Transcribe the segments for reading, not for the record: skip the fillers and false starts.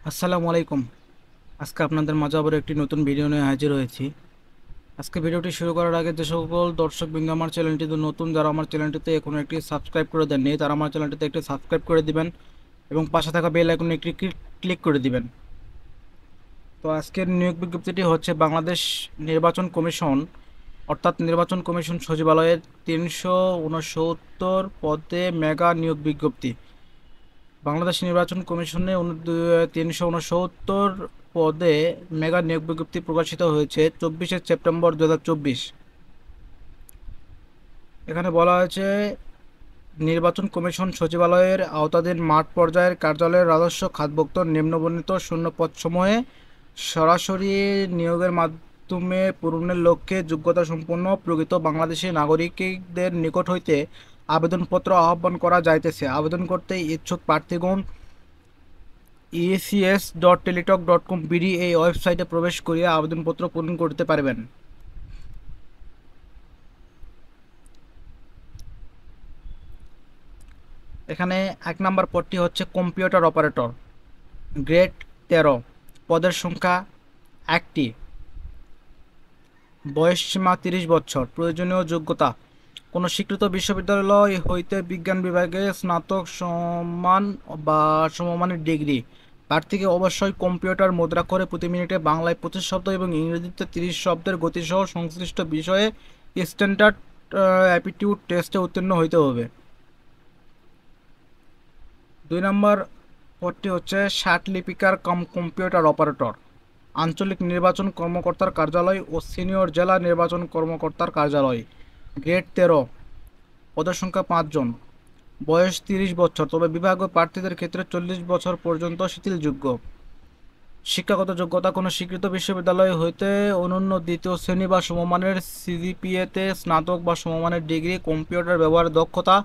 আসসালামু আলাইকুম। আজকে আপনাদের মাঝে আবার একটি নতুন ভিডিও নিয়ে হাজির হয়েছি। আজকে ভিডিওটি শুরু করার আগে যে সকল দর্শকবৃন্দ আমার চ্যানেলটিতে নতুন, যারা আমার চ্যানেলটিতে এখনো একটি সাবস্ক্রাইব করে দেননি, তারা আমার চ্যানেলটিতে একটি সাবস্ক্রাইব করে দিবেন এবং পাশে থাকা বেল আইকনে একটি ক্লিক করে দিবেন। তো আজকের নিয়োগ বিজ্ঞপ্তিটি হচ্ছে বাংলাদেশ নির্বাচন কমিশন, অর্থাৎ নির্বাচন কমিশন সচিবালয়ের 369 পদে মেগা নিয়োগ বিজ্ঞপ্তি। বাংলাদেশ নির্বাচন কমিশনে 369 পদে মেগা নিয়োগ বিজ্ঞপ্তি প্রকাশিত হয়েছে 24শে সেপ্টেম্বর 2024। এখানে বলা হয়েছে নির্বাচন কমিশন সচিবালয়ের আওতাধীন মাঠ পর্যায়ের কার্যালয়ের রাজস্ব খাতভুক্ত নিম্নবর্ণিত শূন্য পদসমূহে সরাসরি নিয়োগের মাধ্যমে পূরণের লক্ষ্যে যোগ্যতা সম্পন্ন প্রকৃত বাংলাদেশী নাগরিকদের নিকট হইতে আবেদনপত্র আহ্বান করা যাইতেছে। আবেদন করতে ইচ্ছুক প্রার্থীগণ ecs.teletalk.com.bd এই ওয়েবসাইটে প্রবেশ করিয়া আবেদনপত্র পূরণ করতে পারবেন। এখানে 1 নম্বর পদটি হচ্ছে কম্পিউটার অপারেটর, গ্রেড 13, পদের সংখ্যা 1টি, বয়সসীমা 30 বছর, প্রয়োজনীয় যোগ্যতা কোনো স্বীকৃত বিশ্ববিদ্যালয় হইতে বিজ্ঞান বিভাগে স্নাতক সমান বা সমমানের ডিগ্রি। প্রার্থীকে অবশ্যই কম্পিউটার মুদ্রাক্ষরে প্রতি মিনিটে বাংলায় 25 শব্দ এবং ইংরেজিতে 30 শব্দের গতিসহ সংশ্লিষ্ট বিষয়ে স্ট্যান্ডার্ড অ্যাপটিটিউড টেস্টে উত্তীর্ণ হইতে হবে। 2 নম্বর পদটি হচ্ছে ষাট লিপিকার কাম কম্পিউটার অপারেটর, আঞ্চলিক নির্বাচন কর্মকর্তার কার্যালয় ও সিনিয়র জেলা নির্বাচন কর্মকর্তার কার্যালয়, গ্রেড 13, পদের সংখ্যা 5 জন, বয়স 30 বছর, তবে বিভাগীয় প্রার্থীদের ক্ষেত্রে 40 বছর পর্যন্ত শিথিলযোগ্য। শিক্ষাগত যোগ্যতা কোনো স্বীকৃত বিশ্ববিদ্যালয় হইতে অনন্য দ্বিতীয় শ্রেণী বা সমমানের সিজিপিএতে স্নাতক বা সমমানের ডিগ্রি, কম্পিউটার ব্যবহারের দক্ষতা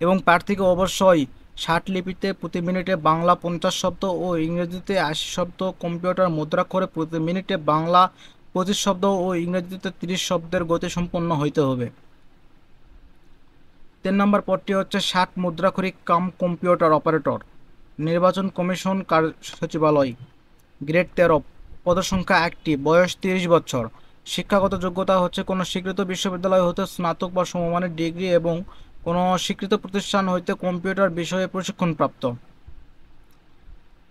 এবং প্রার্থীকে অবশ্যই 60 লিপিতে প্রতি মিনিটে বাংলা 50 শব্দ ও ইংরেজিতে 80 শব্দ, কম্পিউটার মুদ্রাক্ষরে প্রতি মিনিটে বাংলা 25 শব্দ ও ইংরেজিতে 30 শব্দের গতিসম্পন্ন হইতে হবে। 3 নম্বর পদটি হচ্ছে 60 মুদ্রাক্ষরিক কাম কম্পিউটার অপারেটর, নির্বাচন কমিশন সচিবালয়, গ্রেড 13, পদের সংখ্যা 1টি, বয়স 30 বছর। শিক্ষাগত যোগ্যতা হচ্ছে কোনো স্বীকৃত বিশ্ববিদ্যালয় হতে স্নাতক বা সমমানের ডিগ্রি এবং কোনো স্বীকৃত প্রতিষ্ঠান হইতে কম্পিউটার বিষয়ে প্রশিক্ষণপ্রাপ্ত।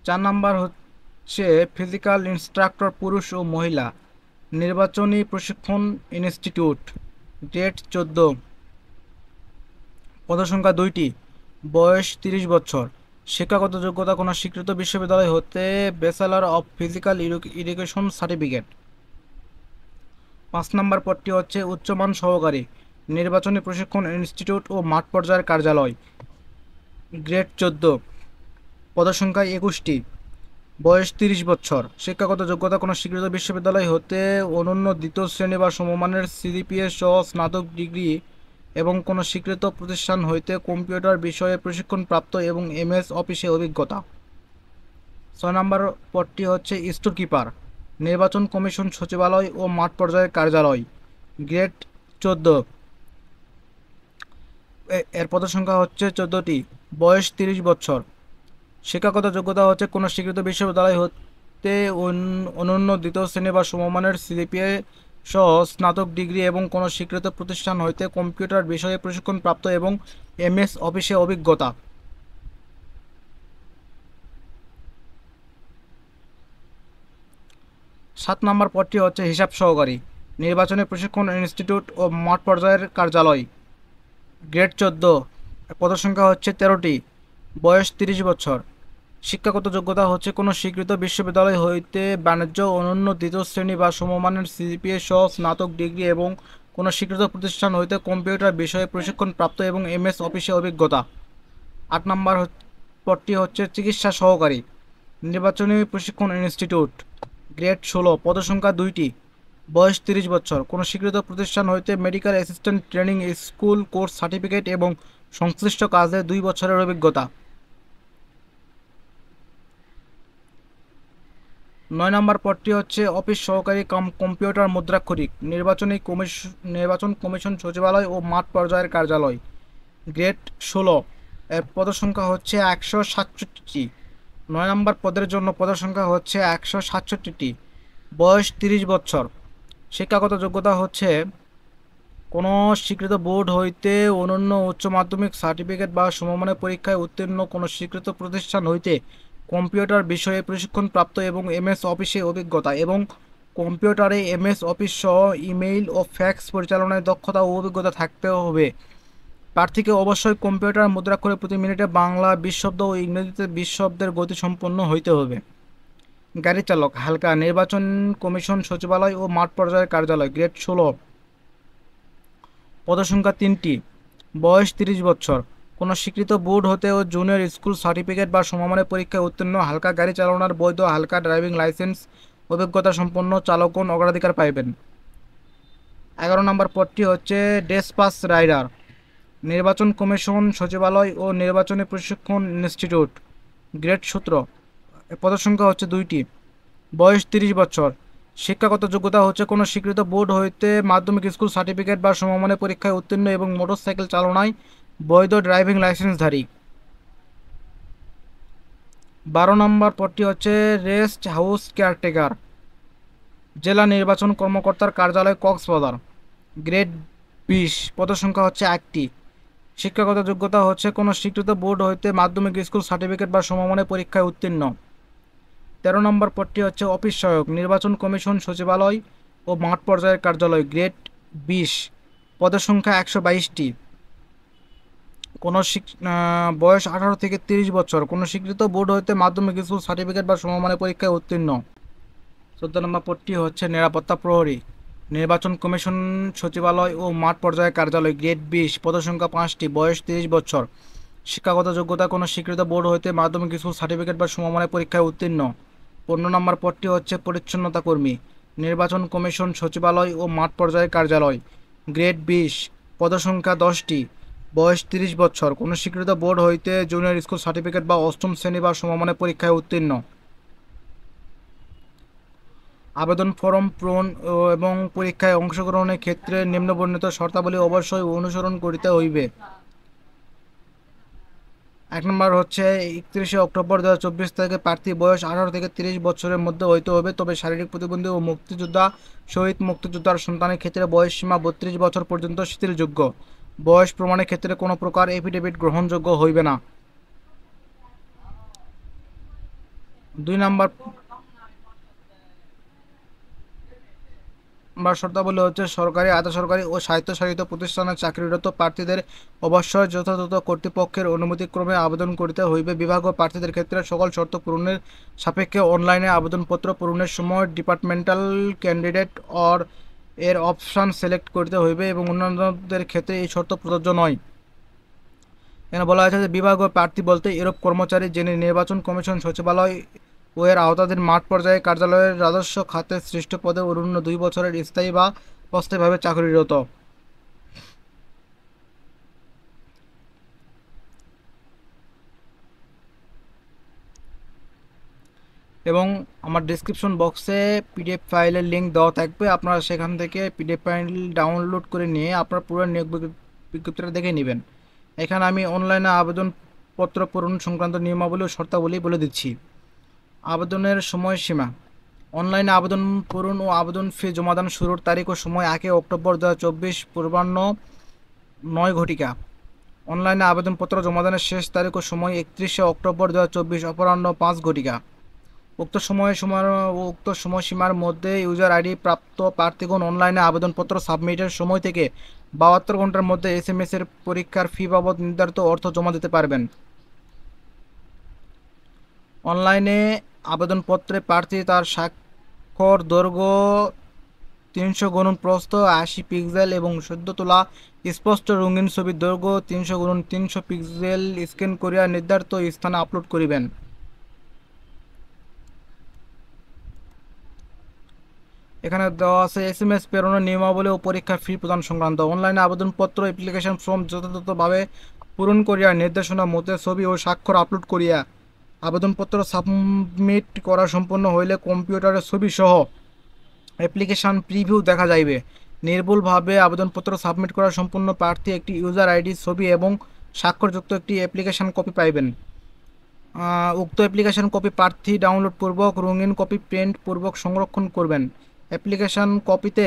4 নম্বর হচ্ছে ফিজিক্যাল ইনস্ট্রাক্টর পুরুষ ও মহিলা, নির্বাচনী প্রশিক্ষণ ইনস্টিটিউট, গ্রেড 14, পদের সংখ্যা 2টি, বয়স 30 বছর। শিক্ষাগত যোগ্যতা কোনো স্বীকৃত বিশ্ববিদ্যালয় হতে bachelor of physical education certificate. 5 নম্বর পদটি হচ্ছে উচ্চমান সহকারী, নির্বাচনী প্রশিক্ষণ ইনস্টিটিউট ও মাঠ পর্যায়ের কার্যালয়, গ্রেড 14, পদের সংখ্যা 21টি, বয়স 30 বছর। শিক্ষাগত যোগ্যতা কোনো স্বীকৃত বিশ্ববিদ্যালয় হতে অনন্য দ্বিতীয় শ্রেণী বা সমমানের সিজিপিএ সহ স্নাতক ডিগ্রি এবং কোনো স্বীকৃত প্রতিষ্ঠান হইতে কম্পিউটার বিষয়ে প্রশিক্ষণপ্রাপ্ত এবং এমএস অফিসে অভিজ্ঞতা। 6 নম্বর পদটি হচ্ছে স্টোর কিপার, নির্বাচন কমিশন সচিবালয় ও মাঠ পর্যায়ের কার্যালয়, গ্রেড 14, এর পদের সংখ্যা হচ্ছে 14টি, বয়স 30 বছর। শিক্ষাগত যোগ্যতা হচ্ছে কোনো স্বীকৃত বিশ্ববিদ্যালয় হতে অনন্য দ্বিতীয় শ্রেণী বা সমমানের সিজিপিএ সহ স্নাতক ডিগ্রি এবং কোনো স্বীকৃত প্রতিষ্ঠান হইতে কম্পিউটার বিষয়ে প্রশিক্ষণপ্রাপ্ত এবং এমএস অফিসে অভিজ্ঞতা। 7 নম্বর পদটি হচ্ছে হিসাব সহকারী, নির্বাচনী প্রশিক্ষণ ইনস্টিটিউট ও মাঠ পর্যায়ের কার্যালয়, গ্রেড 14, পদের সংখ্যা হচ্ছে 13টি, বয়স 30 বছর। শিক্ষাগত যোগ্যতা হচ্ছে কোনো স্বীকৃত বিশ্ববিদ্যালয় হইতে বাণিজ্য অনন্য দ্বিতীয় শ্রেণী বা সমমানের সিজিপিএ সহ স্নাতক ডিগ্রি এবং কোনো স্বীকৃত প্রতিষ্ঠান হইতে কম্পিউটার বিষয়ে প্রশিক্ষণপ্রাপ্ত এবং এমএস অফিসে অভিজ্ঞতা। 8 নম্বর পদটি হচ্ছে চিকিৎসা সহকারী, নির্বাচনী প্রশিক্ষণ ইনস্টিটিউট, গ্রেড 16, পদের সংখ্যা 2টি, বয়স 30 বছর। কোনো স্বীকৃত প্রতিষ্ঠান হইতে medical assistant training school course certificate এবং সংশ্লিষ্ট কাজে 2 বছরের অভিজ্ঞতা। 9 নম্বর পদটি হচ্ছে অফিস সহকারী কাম কম্পিউটার মুদ্রাক্ষরিক, নির্বাচন কমিশন সচিবালয় ও মাঠ পর্যায়ের কার্যালয়, গ্রেড 16, এর পদের সংখ্যা হচ্ছে 167টি, 9 নম্বর পদের জন্য পদের সংখ্যা হচ্ছে 167টি। বয়স 30 বছর। শিক্ষাগত যোগ্যতা হচ্ছে কোনো স্বীকৃত বোর্ড হইতে অনন্য উচ্চ মাধ্যমিক সার্টিফিকেট বা সমমানের পরীক্ষায় উত্তীর্ণ কোনো স্বীকৃত প্রতিষ্ঠান হইতে কম্পিউটার বিষয়ে প্রশিক্ষণপ্রাপ্ত এবং এমএস অফিসে অভিজ্ঞতা এবং কম্পিউটারে এমএস অফিস সহ ইমেইল ও ফ্যাক্স পরিচালনায় দক্ষতা ও অভিজ্ঞতা থাকতে হবে। প্রার্থীকে অবশ্যই কম্পিউটার মুদ্রাক্ষরে প্রতি মিনিটে বাংলা 20 শব্দ ও ইংরেজিতে 20 শব্দের গতিসম্পন্ন হইতে হবে। গাড়ি চালক হালকা। নির্বাচন কমিশন সচিবালয় ও মাঠ পর্যায়ের কার্যালয়, গ্রেড 16। পদসংখ্যা 3টি। বয়স 30 বছর। কোনো স্বীকৃত বোর্ড হতে ও জুনিয়র স্কুল সার্টিফিকেট বা সমমানের পরীক্ষায় উত্তীর্ণ, হালকা গাড়ি চালানোর বৈধ হালকা ড্রাইভিং লাইসেন্স অভিজ্ঞতা সম্পন্ন চালকগণ অগ্রাধিকার পাইবেন। 11 নম্বর পদটি হচ্ছে ডেসপাস রাইডার। নির্বাচন কমিশন সচিবালয় ও নির্বাচনী প্রশিক্ষণ ইনস্টিটিউট, গ্রেড 17। পদসংখ্যা হচ্ছে 2টি। বয়স 30 বছর। শিক্ষাগত যোগ্যতা হচ্ছে কোনো স্বীকৃত বোর্ড হইতে মাধ্যমিক স্কুল সার্টিফিকেট বা সমমানের পরীক্ষায় উত্তীর্ণ এবং মোটরসাইকেল চালনায় বৈধ ড্রাইভিং লাইসেন্সধারী। 12 নম্বর পদটি হচ্ছে রেস্ট হাউস কেয়ারটেকার। জেলা নির্বাচন কর্মকর্তার কার্যালয়, কক্সবাজার, গ্রেড 20। পদসংখ্যা হচ্ছে 1টি। শিক্ষাগত যোগ্যতা হচ্ছে কোনো স্বীকৃত বোর্ড হইতে মাধ্যমিক স্কুল সার্টিফিকেট বা সমমানের পরীক্ষায় উত্তীর্ণ। 13 নম্বর পদটি হচ্ছে অফিস সহায়ক। নির্বাচন কমিশন সচিবালয় ও মাঠ পর্যায়ের কার্যালয়, গ্রেড 20। পদের সংখ্যা 122টি। কোনো বয়স 18 থেকে 30 বছর। কোনো স্বীকৃত বোর্ড হইতে মাধ্যমিক স্কুল সার্টিফিকেট বা সমমানের পরীক্ষায় উত্তীর্ণ। 14 নম্বর পদটি হচ্ছে নিরাপত্তা প্রহরী। নির্বাচন কমিশন সচিবালয় ও মাঠ পর্যায়ের কার্যালয়, গ্রেড 20। পদের সংখ্যা 5টি। বয়স 30 বছর। শিক্ষাগত যোগ্যতা কোনো স্বীকৃত বোর্ড হইতে মাধ্যমিক স্কুল সার্টিফিকেট বা সমমানের পরীক্ষায় উত্তীর্ণ। 15 নম্বর পদটি হচ্ছে পরিচ্ছন্নতা কর্মী। নির্বাচন কমিশন সচিবালয় ও মাঠ পর্যায়ের কার্যালয়, গ্রেড 20। পদসংখ্যা 10টি। বয়স 30 বছর। কোনো স্বীকৃত বোর্ড হইতে জুনিয়র স্কুল সার্টিফিকেট বা 8ম শ্রেণী বা সমমানের পরীক্ষায় উত্তীর্ণ। আবেদন ফরম পূরণ এবং পরীক্ষায় অংশগ্রহণের ক্ষেত্রে নিম্নবর্ণিত শর্তাবলী অবশ্যই অনুসরণ করিতে হইবে। 1 নম্বর হচ্ছে 31শে অক্টোবর 2024 তারিখে প্রার্থী বয়স 18 থেকে 30 বছরের মধ্যে হইতে হবে, তবে শারীরিক প্রতিবন্ধী ও মুক্তিযোদ্ধা শহীদ মুক্তিযোদ্ধার সন্তানের ক্ষেত্রে বয়সসীমা 32 বছর পর্যন্ত শিথিলযোগ্য। বয়স প্রমাণের ক্ষেত্রে কোনো প্রকার এফিডেভিট গ্রহণযোগ্য হইবে না। 2 নম্বর শর্তাবলী হচ্ছে সরকারি, আধা সরকারি ও স্বায়ত্তশাসিত প্রতিষ্ঠানে চাকরিরত প্রার্থীদের অবশ্যই যথাযথ কর্তৃপক্ষের অনুমতিক্রমে আবেদন করিতে হইবে। বিভাগ ও প্রার্থীদের ক্ষেত্রে সকল শর্ত পূরণের সাপেক্ষে অনলাইনে আবেদনপত্র পূরণের সময় ডিপার্টমেন্টাল ক্যান্ডিডেট অর এর অপশন সিলেক্ট করিতে হইবে এবং অন্যান্যদের ক্ষেত্রে এই শর্ত প্রযোজ্য নয়। এখানে বলা হয়েছে যে বিভাগ ও প্রার্থী বলতে এরূপ কর্মচারী যিনি নির্বাচন কমিশন সচিবালয় ও এর আওতাধীন মাঠ পর্যায়ে কার্যালয়ের রাজস্ব খাতে সৃষ্ট পদে অনূন্য 2 বছরের স্থায়ী বা অস্থায়ীভাবে চাকরিরত। এবং আমার ডেসক্রিপশন বক্সে পিডিএফ ফাইলের লিঙ্ক দেওয়া থাকবে, আপনারা সেখান থেকে পিডিএফ ফাইল ডাউনলোড করে নিয়ে আপনার পুরো নিয়োগ বিজ্ঞপ্তিটা দেখে নেবেন। এখানে আমি অনলাইনে আবেদনপত্র পূরণ সংক্রান্ত নিয়মাবলী ও শর্তাবলী বলে দিচ্ছি। আবেদনের সময়সীমা। অনলাইনে আবেদন পূরণ ও আবেদন ফি জমাদান শুরুর তারিখ ও সময় 1 অক্টোবর 2024 পূর্বাহ্ন 9 ঘটিকা। অনলাইনে আবেদনপত্র জমাদানের শেষ তারিখ ও সময় 31শে অক্টোবর 2024 অপরাহ্ন 5 ঘটিকা। উক্ত সময়সীমার মধ্যে ইউজার আইডি প্রাপ্ত প্রার্থীগণ অনলাইনে আবেদনপত্র সাবমিটের সময় থেকে 72 ঘন্টার মধ্যে SMS এর পরীক্ষার ফি বাবদ নির্ধারিত অর্থ জমা দিতে পারবেন। অনলাইনে আবেদনপত্রে প্রার্থী তার স্বাক্ষর দৈর্ঘ্য 300 গুণন প্রস্থ 80 পিক্সেল এবং সদ্য তোলা স্পষ্ট রঙিন ছবির দৈর্ঘ্য 300 গুণন 300 পিক্সেল স্ক্যান করিয়া নির্ধারিত স্থানে আপলোড করিবেন। এখানে দেওয়া আছে SMS প্রেরণের নিয়মাবলী ও পরীক্ষার ফি প্রদান সংক্রান্ত। অনলাইনে আবেদনপত্র অ্যাপ্লিকেশন ফর্ম যথাযথভাবে পূরণ করিয়া নির্দেশনা মতে ছবি ও স্বাক্ষর আপলোড করিয়া আবেদনপত্র সাবমিট করা সম্পন্ন হইলে কম্পিউটারে ছবি সহ অ্যাপ্লিকেশন প্রিভিউ দেখা যাইবে। নির্ভুলভাবে আবেদনপত্র সাবমিট করা সম্পূর্ণ প্রার্থী একটি ইউজার আইডি, ছবি এবং স্বাক্ষরযুক্ত একটি অ্যাপ্লিকেশন কপি পাইবেন। উক্ত অ্যাপ্লিকেশন কপি প্রার্থী ডাউনলোড পূর্বক রঙিন কপি প্রিন্ট পূর্বক সংরক্ষণ করবেন। অ্যাপ্লিকেশন কপিতে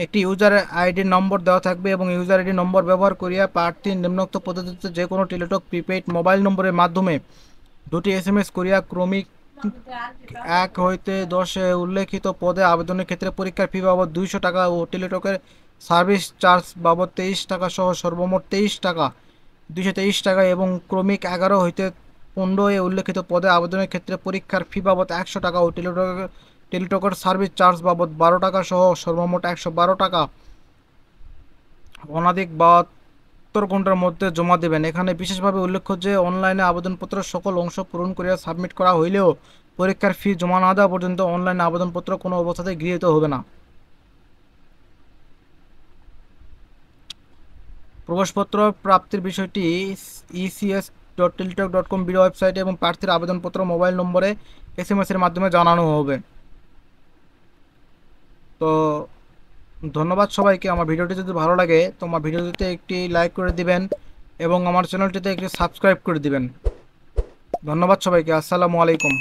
একটি ইউজার আইডি নম্বর দেওয়া থাকবে এবং ইউজার আইডি নম্বর ব্যবহার করিয়া প্রার্থী নিম্নোক্ত পদ্ধতিতে যে কোনো টেলিটক প্রিপেইড মোবাইল নম্বরের মাধ্যমে দুটি SMS করিয়া ক্রমিক 1 হইতে 10 উল্লেখিত পদে আবেদনের ক্ষেত্রে পরীক্ষার ফি বাবদ 200 টাকা ও টেলিটকের সার্ভিস চার্জ বাবদ 23 টাকা সহ সর্বমোট 223 টাকা এবং ক্রমিক 11 হইতে 15 উল্লেখিত পদে আবেদনের ক্ষেত্রে পরীক্ষার ফি বাবদ 100 টাকা ও টেলিটকের সার্ভিস চার্জ বাবদ 12 টাকা সহ সর্বমোট 112 টাকা অনধিক 72 ঘন্টার মধ্যে জমা দেবেন। এখানে বিশেষভাবে উল্লেখ্য যে অনলাইনে আবেদনপত্রের সকল অংশ পূরণ করিয়া সাবমিট করা হইলেও পরীক্ষার ফি জমা না দেওয়া পর্যন্ত অনলাইন আবেদনপত্র কোনো অবস্থাতেই গৃহীত হবে না। প্রবেশপত্র প্রাপ্তির বিষয়টি ecs.teletalk.com বিডি ওয়েবসাইটে এবং প্রার্থীর আবেদনপত্র মোবাইল নম্বরে SMS এর মাধ্যমে জানানো হবে। তো ধন্যবাদ সবাইকে। আমার ভিডিওটি যদি ভালো লাগে তো আমার ভিডিওটিতে একটি লাইক করে দিবেন এবং আমার চ্যানেলটিতে একটি সাবস্ক্রাইব করে দিবেন। ধন্যবাদ সবাইকে। আসসালামু আলাইকুম।